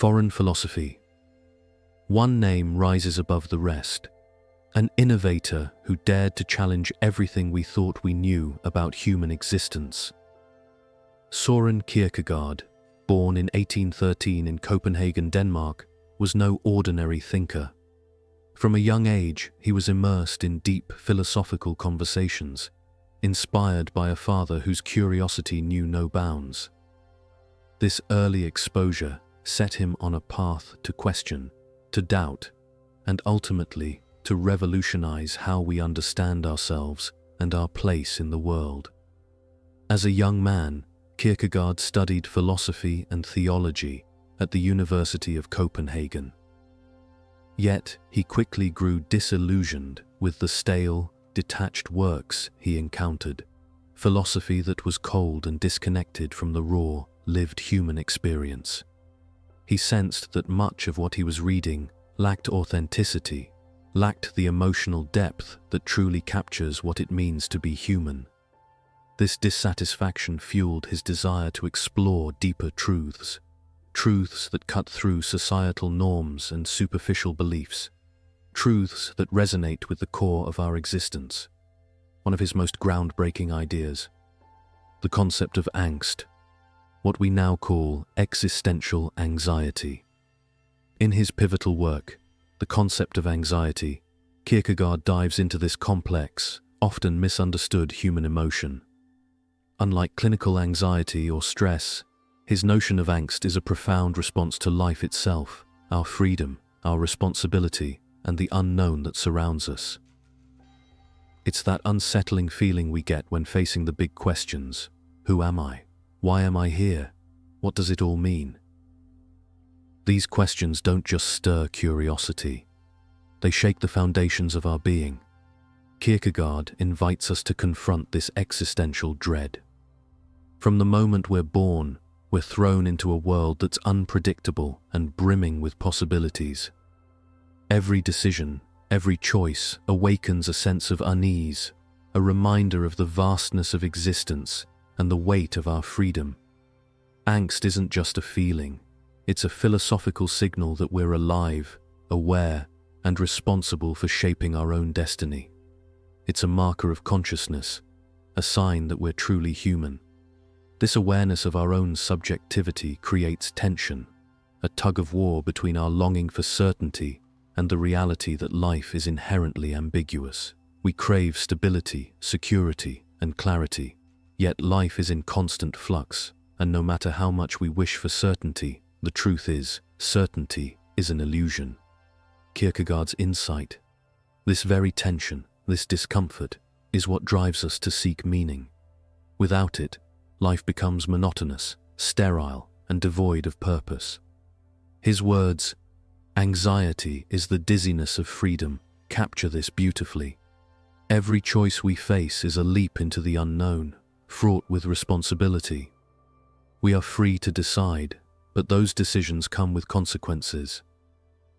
Foreign philosophy. One name rises above the rest. An innovator who dared to challenge everything we thought we knew about human existence. Søren Kierkegaard, born in 1813 in Copenhagen, Denmark, was no ordinary thinker. From a young age, he was immersed in deep philosophical conversations, inspired by a father whose curiosity knew no bounds. This early exposure set him on a path to question, to doubt, and ultimately to revolutionize how we understand ourselves and our place in the world. As a young man, Kierkegaard studied philosophy and theology at the University of Copenhagen. Yet he quickly grew disillusioned with the stale, detached works he encountered, philosophy that was cold and disconnected from the raw, lived human experience. He sensed that much of what he was reading lacked authenticity, lacked the emotional depth that truly captures what it means to be human. This dissatisfaction fueled his desire to explore deeper truths that cut through societal norms and superficial beliefs, truths that resonate with the core of our existence. One of his most groundbreaking ideas, the concept of angst, what we now call existential anxiety. In his pivotal work, The Concept of Anxiety, Kierkegaard dives into this complex, often misunderstood human emotion. Unlike clinical anxiety or stress, his notion of angst is a profound response to life itself, our freedom, our responsibility, and the unknown that surrounds us. It's that unsettling feeling we get when facing the big questions. Who am I? Why am I here? What does it all mean? These questions don't just stir curiosity. They shake the foundations of our being. Kierkegaard invites us to confront this existential dread. From the moment we're born, we're thrown into a world that's unpredictable and brimming with possibilities. Every decision, every choice awakens a sense of unease, a reminder of the vastness of existence and the weight of our freedom. Angst isn't just a feeling, it's a philosophical signal that we're alive, aware, and responsible for shaping our own destiny. It's a marker of consciousness, a sign that we're truly human. This awareness of our own subjectivity creates tension, a tug-of-war between our longing for certainty and the reality that life is inherently ambiguous. We crave stability, security, and clarity, yet life is in constant flux, and no matter how much we wish for certainty, the truth is, certainty is an illusion. Kierkegaard's insight, this very tension, this discomfort, is what drives us to seek meaning. Without it, life becomes monotonous, sterile, and devoid of purpose. His words, "Anxiety is the dizziness of freedom," capture this beautifully. Every choice we face is a leap into the unknown, fraught with responsibility. We are free to decide, but those decisions come with consequences.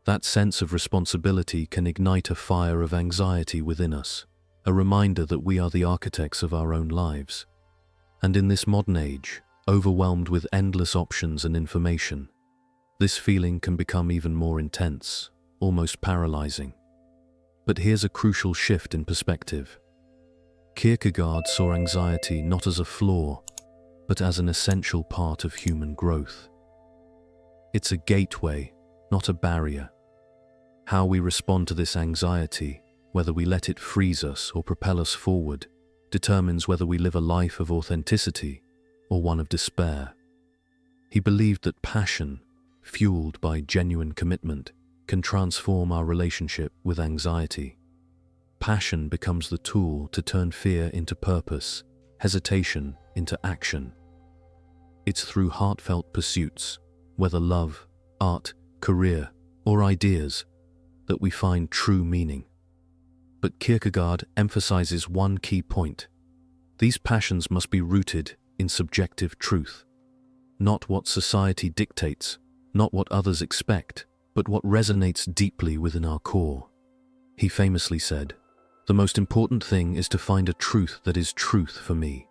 That sense of responsibility can ignite a fire of anxiety within us, a reminder that we are the architects of our own lives. And in this modern age, overwhelmed with endless options and information, this feeling can become even more intense, almost paralyzing. But here's a crucial shift in perspective. Kierkegaard saw anxiety not as a flaw, but as an essential part of human growth. It's a gateway, not a barrier. How we respond to this anxiety, whether we let it freeze us or propel us forward, determines whether we live a life of authenticity or one of despair. He believed that passion, fueled by genuine commitment, can transform our relationship with anxiety. Passion becomes the tool to turn fear into purpose, hesitation into action. It's through heartfelt pursuits, whether love, art, career, or ideas, that we find true meaning. But Kierkegaard emphasizes one key point. These passions must be rooted in subjective truth. Not what society dictates, not what others expect, but what resonates deeply within our core. He famously said, "The most important thing is to find a truth that is truth for me,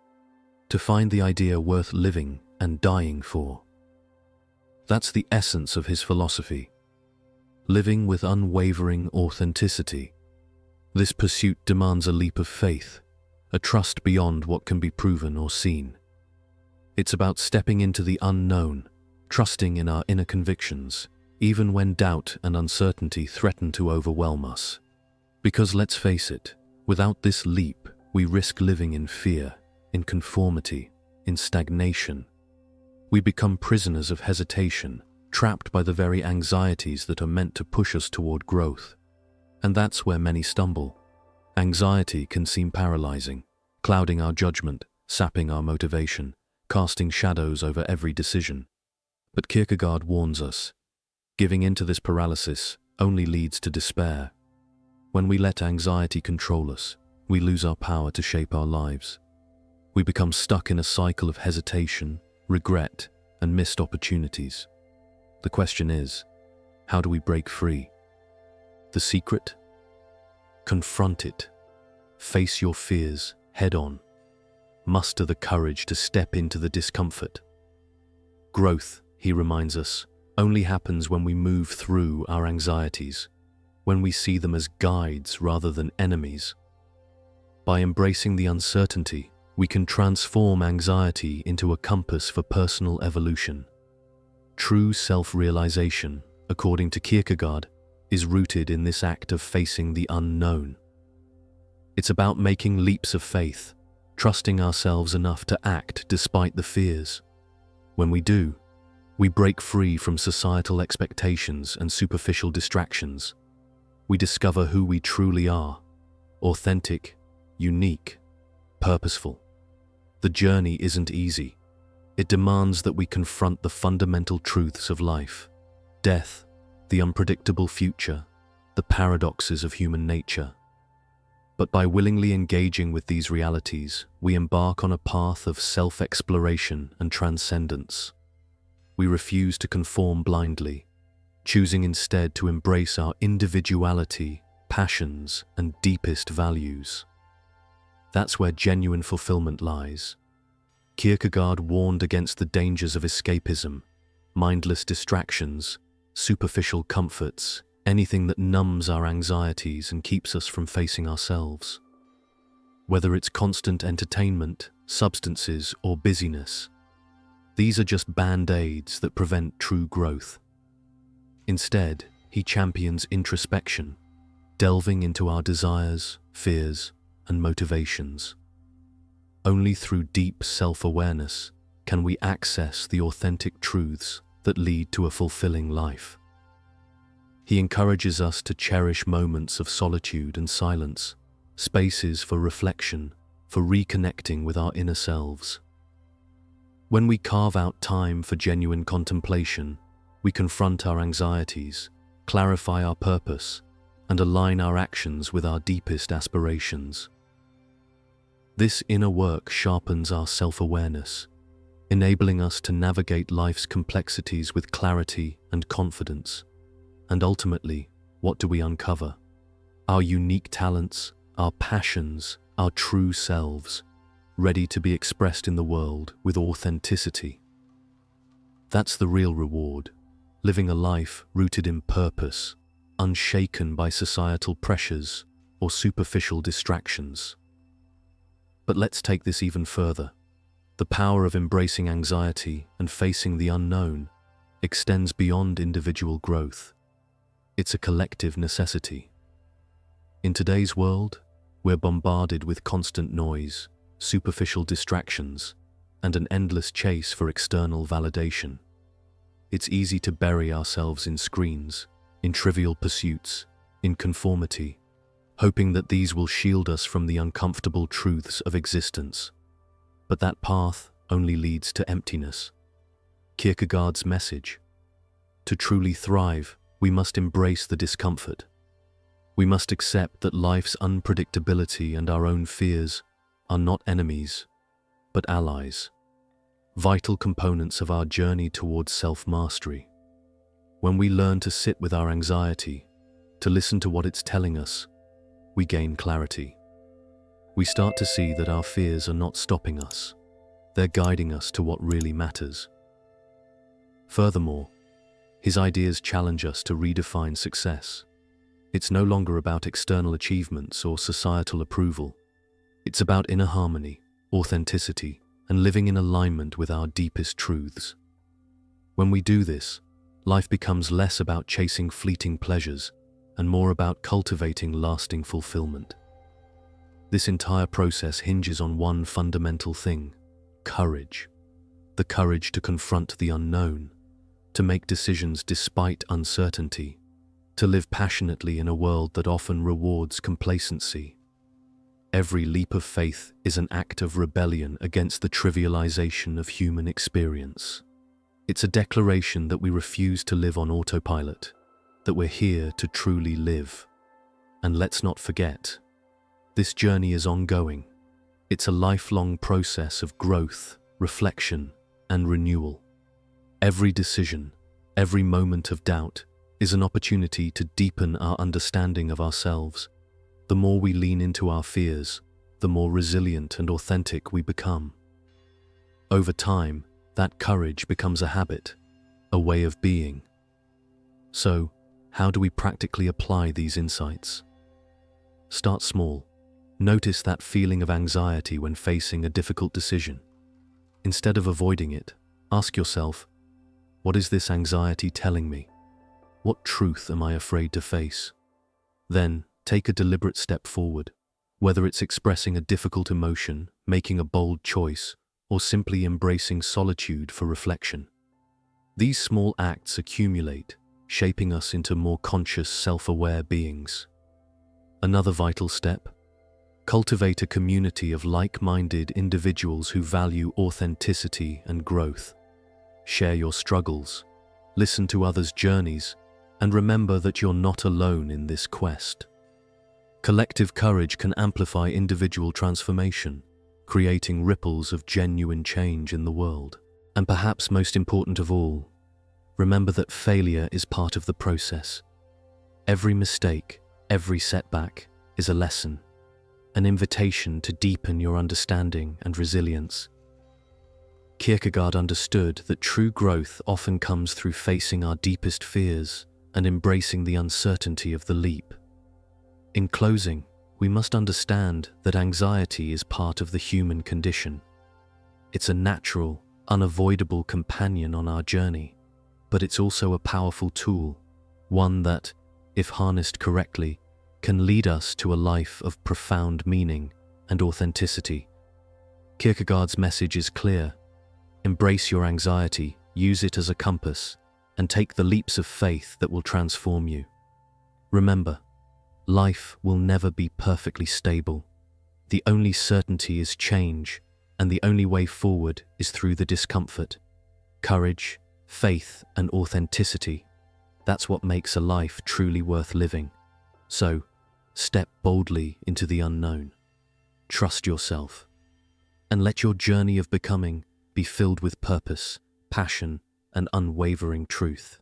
to find the idea worth living and dying for." That's the essence of his philosophy. Living with unwavering authenticity. This pursuit demands a leap of faith, a trust beyond what can be proven or seen. It's about stepping into the unknown, trusting in our inner convictions, even when doubt and uncertainty threaten to overwhelm us. Because let's face it, without this leap, we risk living in fear, in conformity, in stagnation. We become prisoners of hesitation, trapped by the very anxieties that are meant to push us toward growth. And that's where many stumble. Anxiety can seem paralyzing, clouding our judgment, sapping our motivation, casting shadows over every decision. But Kierkegaard warns us, giving in to this paralysis only leads to despair. When we let anxiety control us, we lose our power to shape our lives. We become stuck in a cycle of hesitation, regret, and missed opportunities. The question is, how do we break free? The secret? Confront it. Face your fears head on. Muster the courage to step into the discomfort. Growth, he reminds us, only happens when we move through our anxieties, when we see them as guides rather than enemies. By embracing the uncertainty, we can transform anxiety into a compass for personal evolution. True self-realization, according to Kierkegaard, is rooted in this act of facing the unknown. It's about making leaps of faith, trusting ourselves enough to act despite the fears. When we do, we break free from societal expectations and superficial distractions. We discover who we truly are, authentic, unique, purposeful. The journey isn't easy. It demands that we confront the fundamental truths of life, death, the unpredictable future, the paradoxes of human nature. But by willingly engaging with these realities, we embark on a path of self-exploration and transcendence. We refuse to conform blindly, choosing instead to embrace our individuality, passions, and deepest values. That's where genuine fulfillment lies. Kierkegaard warned against the dangers of escapism, mindless distractions, superficial comforts, anything that numbs our anxieties and keeps us from facing ourselves. Whether it's constant entertainment, substances, or busyness, these are just band-aids that prevent true growth. Instead, he champions introspection, delving into our desires, fears, and motivations. Only through deep self-awareness can we access the authentic truths that lead to a fulfilling life. He encourages us to cherish moments of solitude and silence, spaces for reflection, for reconnecting with our inner selves. When we carve out time for genuine contemplation, we confront our anxieties, clarify our purpose, and align our actions with our deepest aspirations. This inner work sharpens our self-awareness, enabling us to navigate life's complexities with clarity and confidence. And ultimately, what do we uncover? Our unique talents, our passions, our true selves, ready to be expressed in the world with authenticity. That's the real reward, living a life rooted in purpose, unshaken by societal pressures or superficial distractions. But let's take this even further. The power of embracing anxiety and facing the unknown extends beyond individual growth. It's a collective necessity. In today's world, we're bombarded with constant noise, superficial distractions, and an endless chase for external validation. It's easy to bury ourselves in screens, in trivial pursuits, in conformity, hoping that these will shield us from the uncomfortable truths of existence. But that path only leads to emptiness. Kierkegaard's message: to truly thrive, we must embrace the discomfort. We must accept that life's unpredictability and our own fears are not enemies, but allies, vital components of our journey towards self-mastery. When we learn to sit with our anxiety, to listen to what it's telling us, we gain clarity. We start to see that our fears are not stopping us. They're guiding us to what really matters. Furthermore, His ideas challenge us to redefine success. It's no longer about external achievements or societal approval. It's about inner harmony, authenticity, and living in alignment with our deepest truths. When we do this, life becomes less about chasing fleeting pleasures and more about cultivating lasting fulfillment. This entire process hinges on one fundamental thing: courage. The courage to confront the unknown, to make decisions despite uncertainty, to live passionately in a world that often rewards complacency. Every leap of faith is an act of rebellion against the trivialization of human experience. It's a declaration that we refuse to live on autopilot, that we're here to truly live. And let's not forget, this journey is ongoing. It's a lifelong process of growth, reflection, and renewal. Every decision, every moment of doubt, is an opportunity to deepen our understanding of ourselves. The more we lean into our fears, the more resilient and authentic we become. Over time, that courage becomes a habit, a way of being. So, how do we practically apply these insights? Start small. Notice that feeling of anxiety when facing a difficult decision. Instead of avoiding it, ask yourself, what is this anxiety telling me? What truth am I afraid to face? Then, take a deliberate step forward, whether it's expressing a difficult emotion, making a bold choice, or simply embracing solitude for reflection. These small acts accumulate, shaping us into more conscious, self-aware beings. Another vital step: cultivate a community of like-minded individuals who value authenticity and growth. Share your struggles, listen to others' journeys, and remember that you're not alone in this quest. Collective courage can amplify individual transformation, creating ripples of genuine change in the world. And perhaps most important of all, remember that failure is part of the process. Every mistake, every setback is a lesson, an invitation to deepen your understanding and resilience. Kierkegaard understood that true growth often comes through facing our deepest fears and embracing the uncertainty of the leap. In closing, we must understand that anxiety is part of the human condition. It's a natural, unavoidable companion on our journey, but it's also a powerful tool, one that, if harnessed correctly, can lead us to a life of profound meaning and authenticity. Kierkegaard's message is clear: embrace your anxiety, use it as a compass, and take the leaps of faith that will transform you. Remember, life will never be perfectly stable. The only certainty is change, and the only way forward is through the discomfort. Courage, faith, and authenticity, that's what makes a life truly worth living. So, step boldly into the unknown. Trust yourself, and let your journey of becoming be filled with purpose, passion, and unwavering truth.